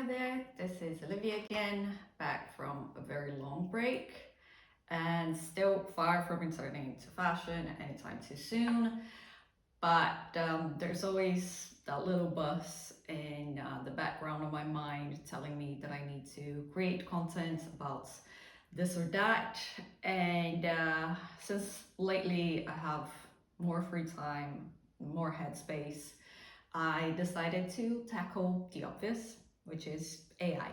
there, this is Olivia again, back from a very long break and still far from returning to fashion anytime too soon. But there's always that little buzz in the background of my mind telling me that I need to create content about this or that. And since lately I have more free time, more headspace, I decided to tackle the obvious, which is AI.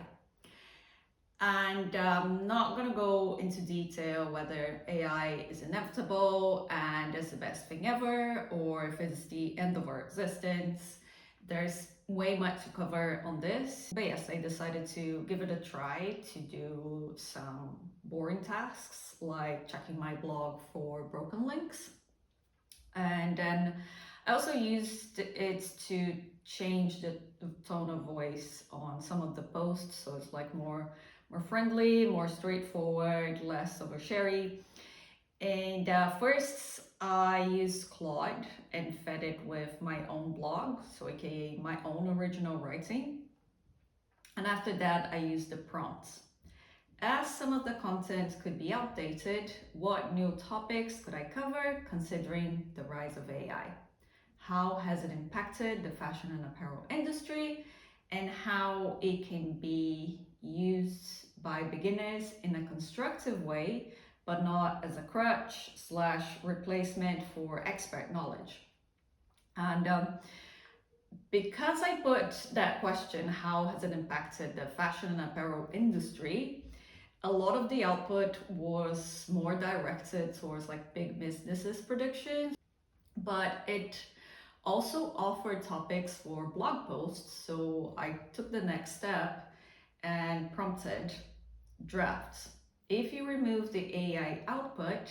And I'm not going to go into detail whether AI is inevitable and is the best thing ever, or if it's the end of our existence. There's way much to cover on this. But yes, I decided to give it a try to do some boring tasks like checking my blog for broken links. And then I also used it to change the tone of voice on some of the posts, so it's like more friendly, more straightforward, less oversharey. And first, I used Claude and fed it with my own blog, so aka my own original writing. And after that, I used the prompts. As some of the content could be outdated, what new topics could I cover considering the rise of AI? How has it impacted the fashion and apparel industry, and how it can be used by beginners in a constructive way, but not as a crutch slash replacement for expert knowledge? And because I put that question, how has it impacted the fashion and apparel industry? A lot of the output was more directed towards like big businesses predictions, but it also offered topics for blog posts. So I took the next step and prompted drafts. If you remove the AI output,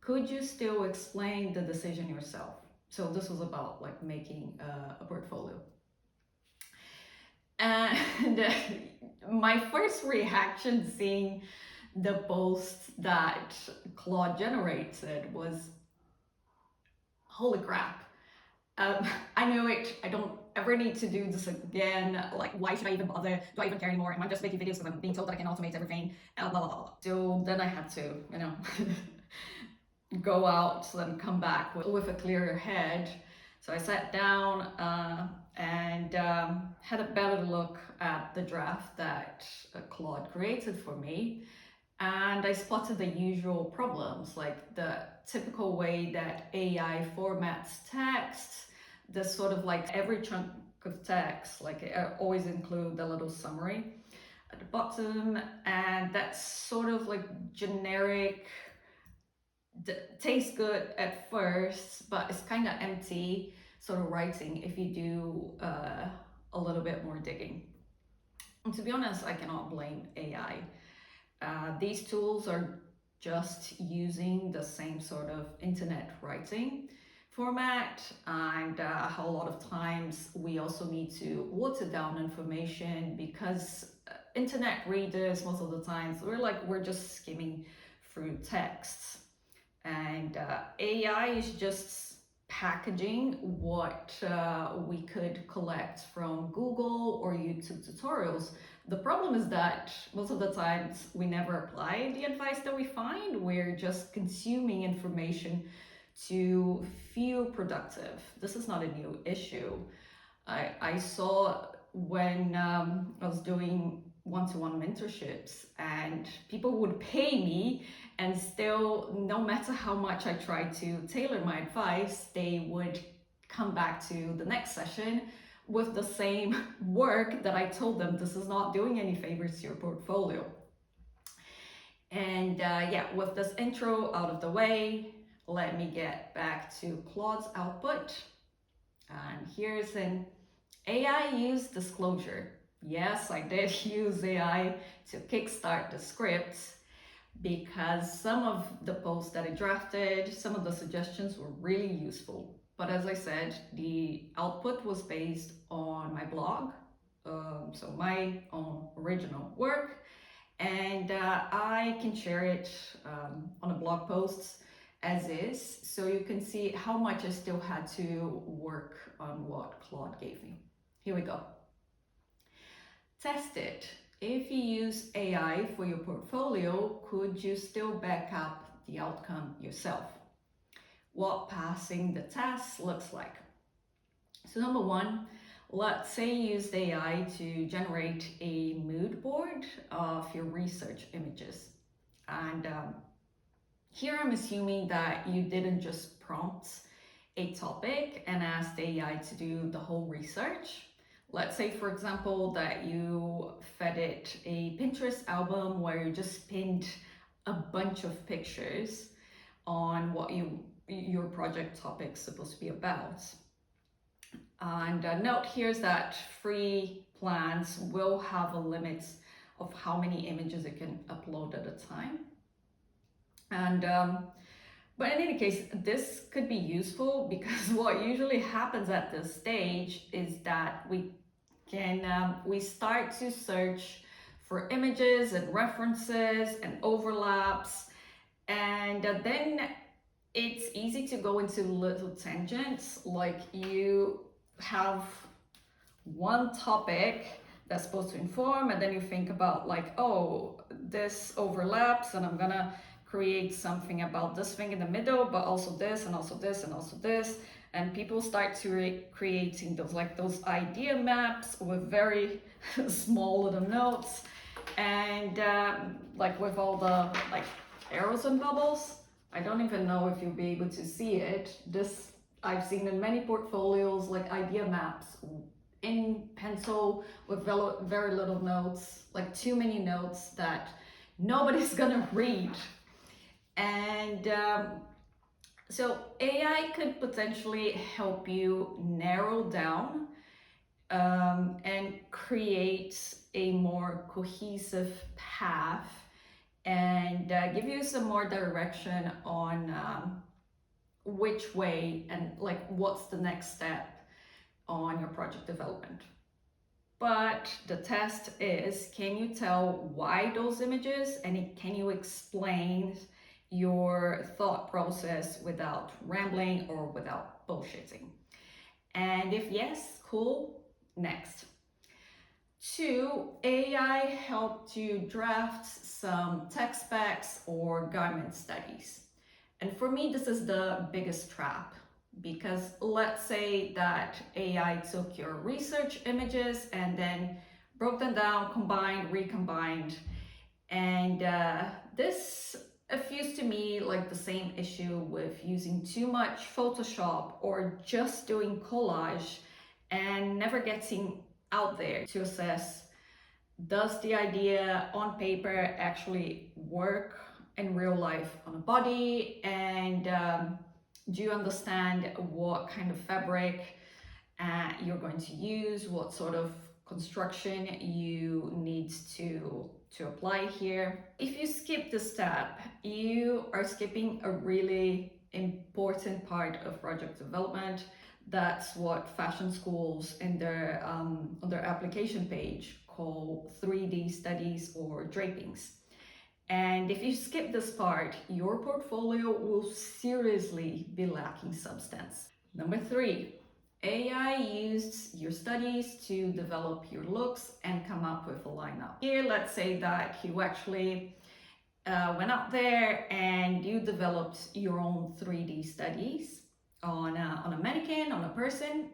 could you still explain the decision yourself? So this was about like making a portfolio. And my first reaction seeing the post that Claude generated was, holy crap. I know it. I don't ever need to do this again. Like, why should I even bother? Do I even care anymore? Am I just making videos because I'm being told that I can automate everything? Blah, blah, blah. So then I had to, go out and come back with a clearer head. So I sat down and had a better look at the draft that Claude created for me. And I spotted the usual problems, like the typical way that AI formats text, the sort of like every chunk of text, like it always include a little summary at the bottom, and that's sort of like generic, tastes good at first, but it's kind of empty sort of writing if you do a little bit more digging. And to be honest, I cannot blame AI. These tools are just using the same sort of internet writing format, and a lot of times we also need to water down information because internet readers, most of the times, we're just skimming through texts, and AI is just packaging what we could collect from Google or YouTube tutorials. The problem is that most of the times we never apply the advice that we find. We're just consuming information to feel productive. This is not a new issue. I saw when I was doing one-to-one mentorships, and people would pay me, and still, no matter how much I tried to tailor my advice, they would come back to the next session with the same work that I told them, this is not doing any favors to your portfolio. And yeah, with this intro out of the way, let me get back to Claude's output. And here's an AI use disclosure. Yes, I did use AI to kickstart the script because some of the posts that I drafted, some of the suggestions were really useful. But as I said, the output was based on my blog, so my own original work, and I can share it on a blog post as is, so you can see how much I still had to work on what Claude gave me. Here we go. Test it. If you use AI for your portfolio, could you still back up the outcome yourself? What passing the test looks like. So number one, let's say you used AI to generate a mood board of your research images. And here I'm assuming that you didn't just prompt a topic and ask the AI to do the whole research. Let's say, for example, that you fed it a Pinterest album where you just pinned a bunch of pictures on what your project topic's supposed to be about. And a note here is that free plans will have a limit of how many images it can upload at a time. And but in any case, this could be useful because what usually happens at this stage is that we start to search for images and references and overlaps, and then it's easy to go into little tangents. Like you have one topic that's supposed to inform, and then you think about like, oh, this overlaps, and I'm gonna create something about this thing in the middle, but also this and also this and also this. And people start to creating those idea maps with very small little notes, and like with all the like arrows and bubbles. I don't even know if you'll be able to see it. This I've seen in many portfolios, like idea maps in pencil with very little notes, like too many notes that nobody's gonna read. And so AI could potentially help you narrow down and create a more cohesive path and give you some more direction on which way and like what's the next step on your project development. But the test is, can you tell why those images, and can you explain your thought process without rambling or without bullshitting? And if yes, cool, next. 2, AI helped you draft some tech specs or garment studies. And for me, this is the biggest trap, because let's say that AI took your research images and then broke them down, combined, recombined, and this feels to me like the same issue with using too much Photoshop or just doing collage and never getting out there to assess, does the idea on paper actually work in real life on a body, and do you understand what kind of fabric you're going to use, what sort of construction you need to apply here. If you skip this step, you are skipping a really important part of project development. That's what fashion schools in their on their application page call 3D studies or drapings. And if you skip this part, your portfolio will seriously be lacking substance. Number 3, AI used your studies to develop your looks and come up with a lineup. Here, let's say that you actually went out there and you developed your own 3D studies on a mannequin, on a person,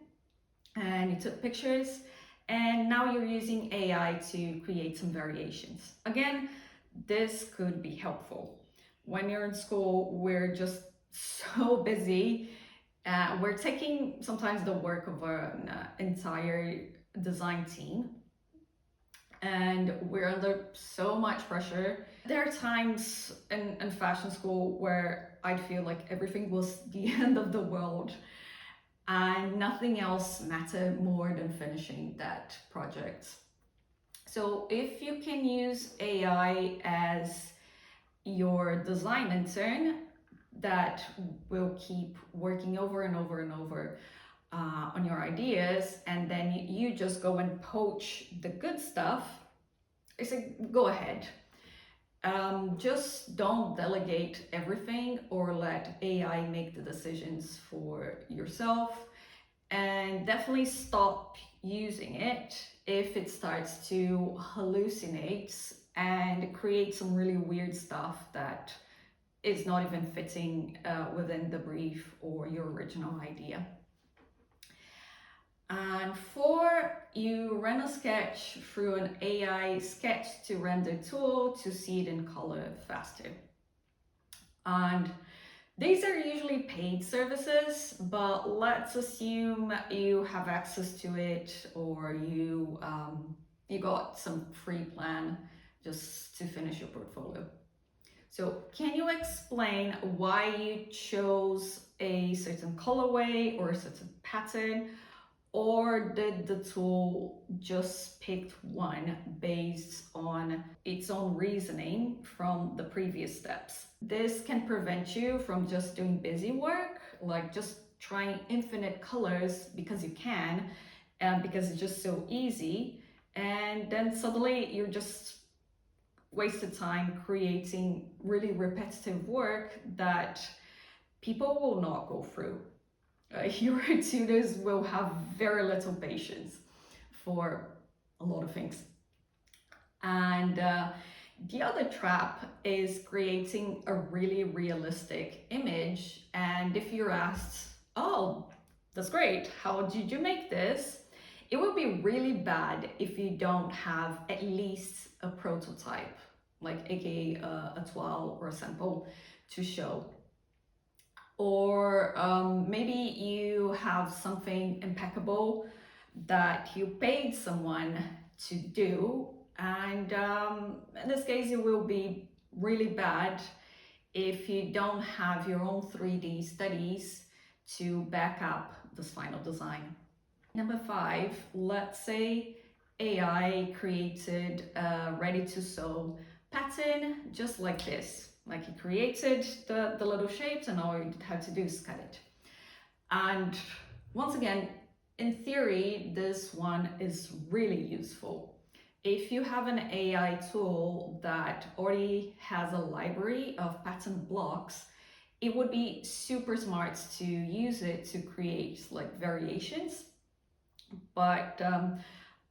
and you took pictures, and now you're using AI to create some variations. Again, this could be helpful. When you're in school, we're just so busy. We're taking sometimes the work of an entire design team, and we're under so much pressure. There are times in fashion school where I'd feel like everything was the end of the world and nothing else mattered more than finishing that project. So if you can use AI as your design intern that will keep working over and over and over on your ideas, and then you just go and poach the good stuff, I say go ahead. Just don't delegate everything or let AI make the decisions for yourself, and definitely stop using it if it starts to hallucinate and create some really weird stuff that is not even fitting within the brief or your original idea. And four, you run a sketch through an AI sketch to render tool to see it in color faster. And these are usually paid services, but let's assume you have access to it, or you got some free plan just to finish your portfolio. So can you explain why you chose a certain colorway or a certain pattern, or did the tool just pick one based on its own reasoning from the previous steps? This can prevent you from just doing busy work, like just trying infinite colors because you can, and because it's just so easy, and then suddenly you're just wasted time creating really repetitive work that people will not go through. Your tutors will have very little patience for a lot of things. And the other trap is creating a really realistic image. And if you're asked, oh, that's great, how did you make this? It would be really bad if you don't have at least a prototype, like aka a toile or a sample to show. Or maybe you have something impeccable that you paid someone to do, and in this case it will be really bad if you don't have your own 3D studies to back up this final design. Number five, let's say AI created a ready to sew pattern just like this. Like he created the little shapes and all you had to do is cut it. And once again, in theory, this one is really useful. If you have an AI tool that already has a library of pattern blocks, it would be super smart to use it to create like variations. But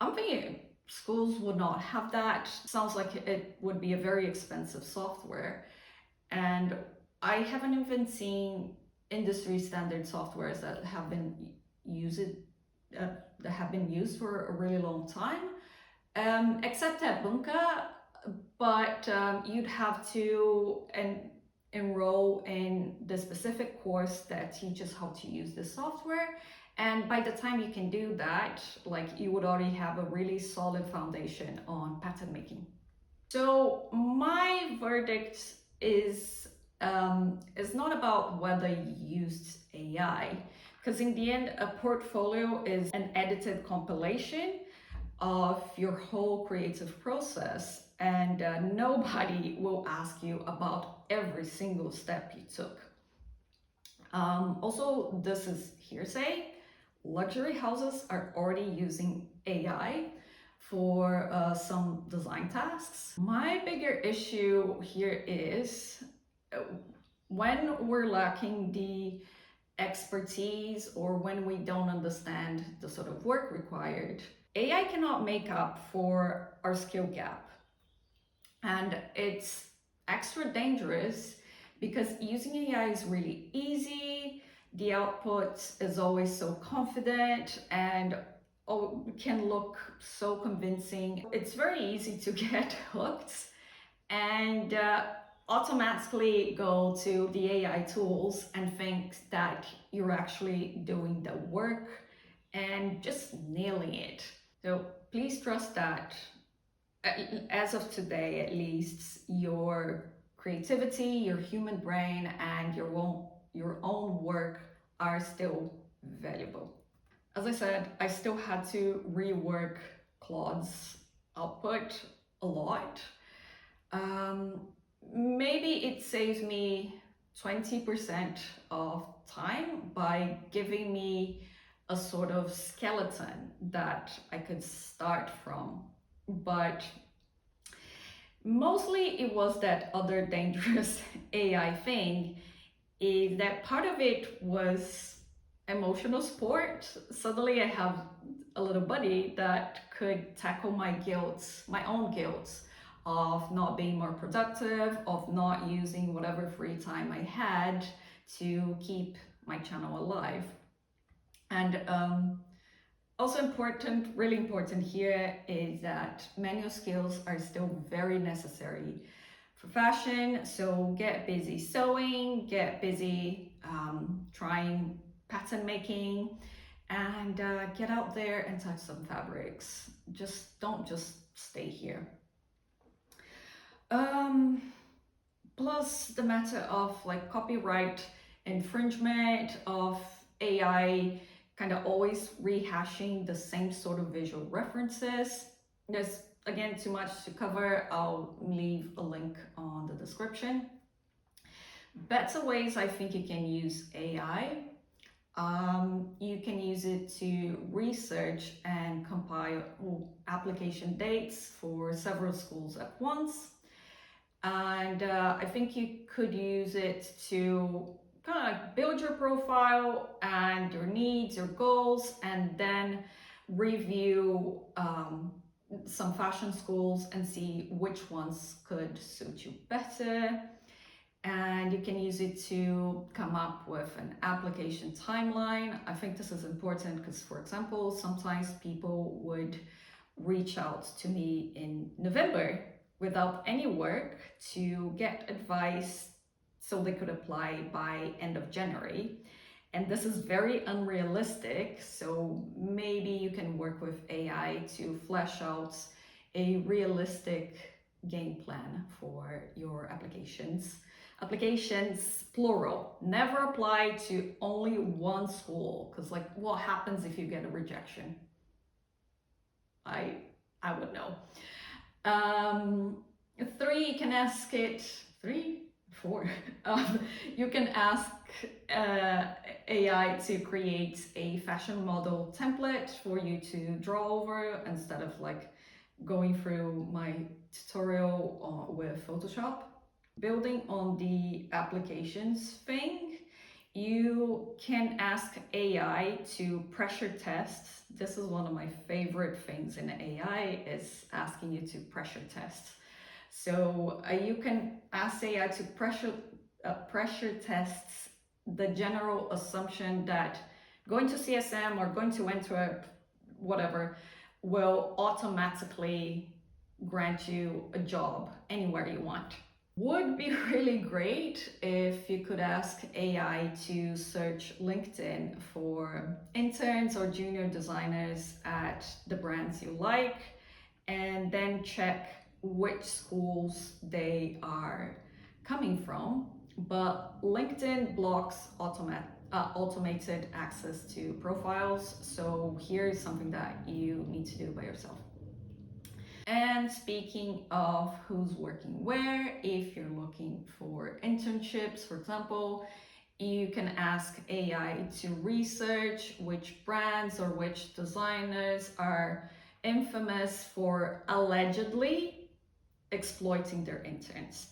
I'm thinking schools would not have that. Sounds like it would be a very expensive software. And I haven't even seen industry standard softwares that have been used for a really long time, except at Bunka. But you'd have to enroll in the specific course that teaches how to use this software. And by the time you can do that, like you would already have a really solid foundation on pattern making. So my verdict is not about whether you used AI, because in the end, a portfolio is an edited compilation of your whole creative process, and nobody will ask you about every single step you took. Also, this is hearsay. Luxury houses are already using AI for some design tasks. My bigger issue here is when we're lacking the expertise or when we don't understand the sort of work required, AI cannot make up for our skill gap. And it's extra dangerous because using AI is really easy. The output is always so confident and can look so convincing. It's very easy to get hooked and automatically go to the AI tools and think that you're actually doing the work and just nailing it. So please trust that, as of today at least, your creativity, your human brain, and your own work are still valuable. As I said, I still had to rework Claude's output a lot. Maybe it saves me 20% of time by giving me a sort of skeleton that I could start from. But mostly it was that other dangerous AI thing, is that part of it was emotional support. Suddenly I have a little buddy that could tackle my own guilt of not being more productive, of not using whatever free time I had to keep my channel alive. And also important, really important here is that manual skills are still very necessary for fashion. So get busy sewing, get busy trying pattern making, and get out there and touch some fabrics. Don't just stay here. Plus the matter of like copyright infringement, of AI kind of always rehashing the same sort of visual references. There's again too much to cover. I'll leave a link on the description. Better ways I think you can use AI. You can use it to research and compile application dates for several schools at once. And I think you could use it to kind of like build your profile and your needs, your goals, and then review some fashion schools and see which ones could suit you better. And you can use it to come up with an application timeline. I think this is important because, for example, sometimes people would reach out to me in November without any work to get advice so they could apply by end of January. And this is very unrealistic. So maybe you can work with AI to flesh out a realistic game plan for your applications. Applications, plural. Never apply to only one school, because like what happens if you get a rejection? I would know. 3, you can ask it, 3, 4. You can ask AI to create a fashion model template for you to draw over instead of like going through my tutorial with Photoshop. Building on the applications thing, you can ask AI to pressure test. This is one of my favorite things in AI, is asking you to pressure test. So you can ask AI to pressure test the general assumption that going to CSM or going to Antwerp, whatever, will automatically grant you a job anywhere you want. Would be really great if you could ask AI to search LinkedIn for interns or junior designers at the brands you like, and then check which schools they are coming from. But LinkedIn blocks automated access to profiles, so here's something that you need to do by yourself. And speaking of who's working where, if you're looking for internships, for example, you can ask AI to research which brands or which designers are infamous for allegedly exploiting their interns.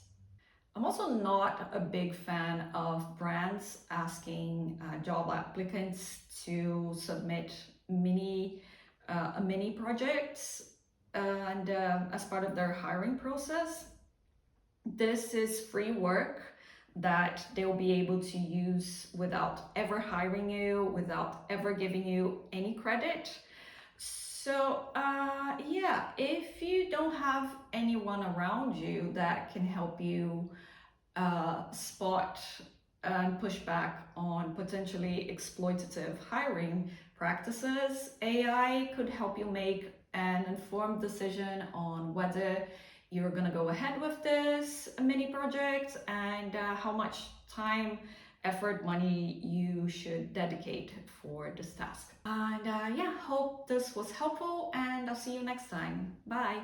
I'm also not a big fan of brands asking job applicants to submit mini projects and as part of their hiring process. This is free work that they'll be able to use without ever hiring you, without ever giving you any credit. So yeah, if you don't have anyone around you that can help you spot and push back on potentially exploitative hiring practices, AI could help you make an informed decision on whether you're going to go ahead with this mini project and how much time, effort, money you should dedicate for this task. And yeah, hope this was helpful, and I'll see you next time. Bye.